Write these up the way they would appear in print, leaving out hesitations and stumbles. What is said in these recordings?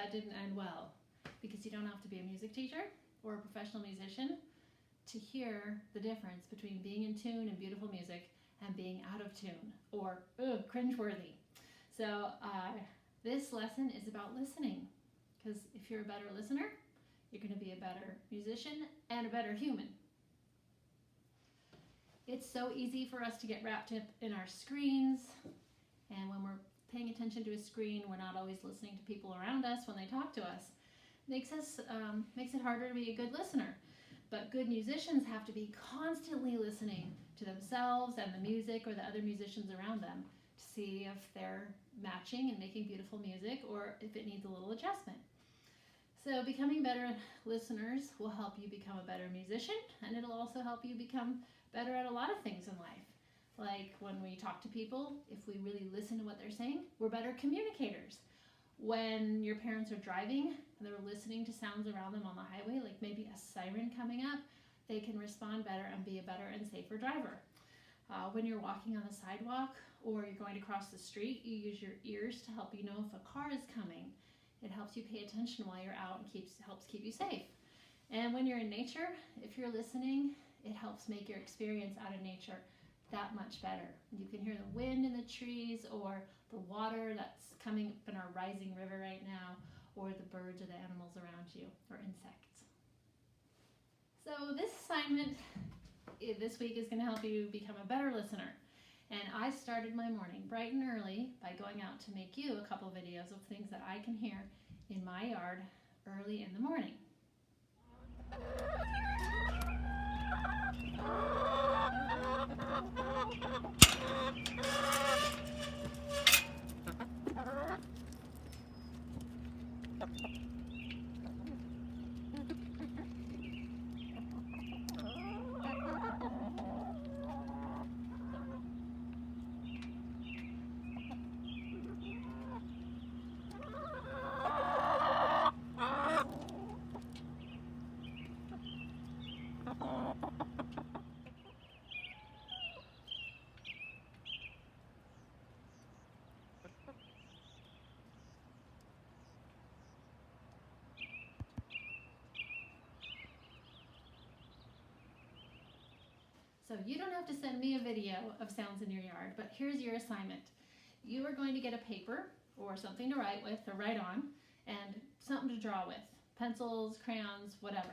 that didn't end well, because you don't have to be a music teacher or a professional musician to hear the difference between being in tune and beautiful music and being out of tune or cringeworthy. So this lesson is about listening, because if you're a better listener, you're going to be a better musician and a better human. It's so easy for us to get wrapped up in our screens, and when we're paying attention to a screen, we're not always listening to people around us when they talk to us. Makes it harder to be a good listener. But good musicians have to be constantly listening to themselves and the music or the other musicians around them to see if they're matching and making beautiful music or if it needs a little adjustment. So becoming better listeners will help you become a better musician, and it'll also help you become better at a lot of things in life. Like when we talk to people, if we really listen to what they're saying, we're better communicators. When your parents are driving and they're listening to sounds around them on the highway, like maybe a siren coming up, they can respond better and be a better and safer driver. When you're walking on the sidewalk or you're going to cross the street, you use your ears to help you know if a car is coming. It helps you pay attention while you're out and helps keep you safe. And when you're in nature, if you're listening, it helps make your experience out of nature that much better. You can hear the wind in the trees or the water that's coming up in our rising river right now, or the birds or the animals around you, or insects. So this assignment this week is going to help you become a better listener. And I started my morning bright and early by going out to make you a couple videos of things that I can hear in my yard early in the morning. So you don't have to send me a video of sounds in your yard, but here's your assignment. You are going to get a paper or something to write with or write on and something to draw with, pencils, crayons, whatever.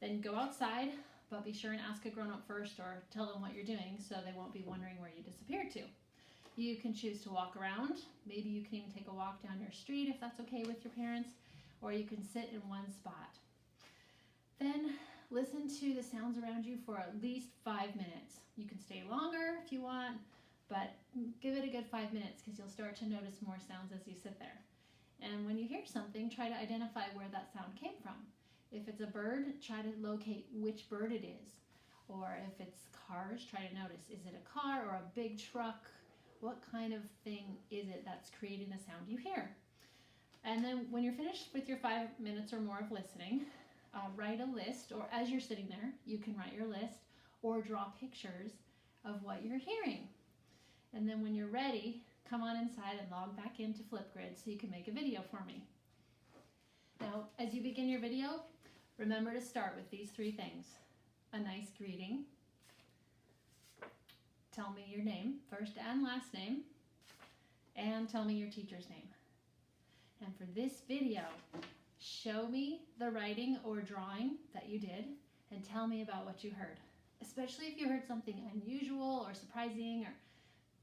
Then go outside, but be sure and ask a grown-up first or tell them what you're doing so they won't be wondering where you disappeared to. You can choose to walk around. Maybe you can even take a walk down your street if that's okay with your parents, or you can sit in one spot. Then listen to the sounds around you for at least 5 minutes. You can stay longer if you want, but give it a good 5 minutes because you'll start to notice more sounds as you sit there. And when you hear something, try to identify where that sound came from. If it's a bird, try to locate which bird it is. Or if it's cars, try to notice, is it a car or a big truck? What kind of thing is it that's creating the sound you hear? And then when you're finished with your 5 minutes or more of listening, write a list, or as you're sitting there, you can write your list or draw pictures of what you're hearing. And then when you're ready, come on inside and log back into Flipgrid so you can make a video for me. Now, as you begin your video, remember to start with these 3 things. A nice greeting. Tell me your name, first and last name, and tell me your teacher's name. And for this video, show me the writing or drawing that you did and tell me about what you heard. Especially if you heard something unusual or surprising or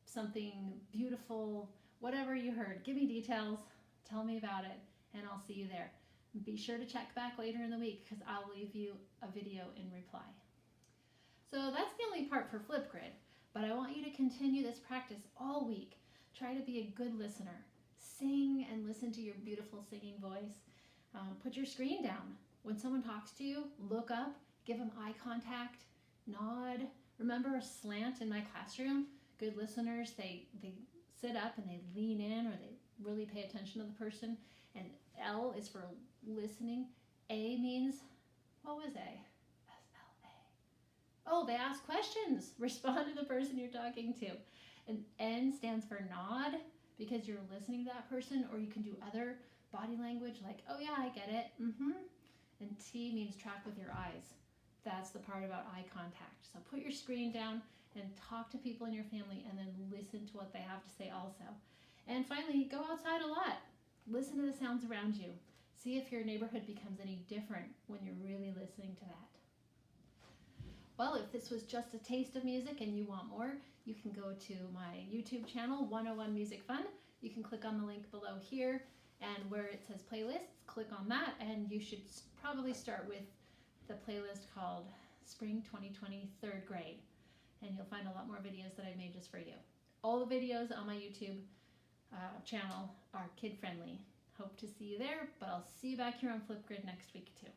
something beautiful, whatever you heard. Give me details, tell me about it, and I'll see you there. Be sure to check back later in the week because I'll leave you a video in reply. So that's the only part for Flipgrid, but I want you to continue this practice all week. Try to be a good listener. Sing and listen to your beautiful singing voice. Put your screen down. When someone talks to you, look up, give them eye contact, nod. Remember a slant in my classroom? Good listeners, they sit up and they lean in, or they really pay attention to the person. And L is for listening. A means, what was A? S-L-A. Oh, they ask questions. Respond to the person you're talking to. And N stands for nod, because you're listening to that person, or you can do other body language, like, oh yeah, I get it, mm-hmm. And T means track with your eyes. That's the part about eye contact. So put your screen down and talk to people in your family, and then listen to what they have to say also. And finally, go outside a lot. Listen to the sounds around you. See if your neighborhood becomes any different when you're really listening to that. Well, if this was just a taste of music and you want more, you can go to my YouTube channel, 101 Music Fun. You can click on the link below here, and where it says playlists, click on that, and you should probably start with the playlist called Spring 2020 3rd Grade, and you'll find a lot more videos that I made just for you. All the videos on my YouTube channel are kid friendly. Hope to see you there, but I'll see you back here on Flipgrid next week too.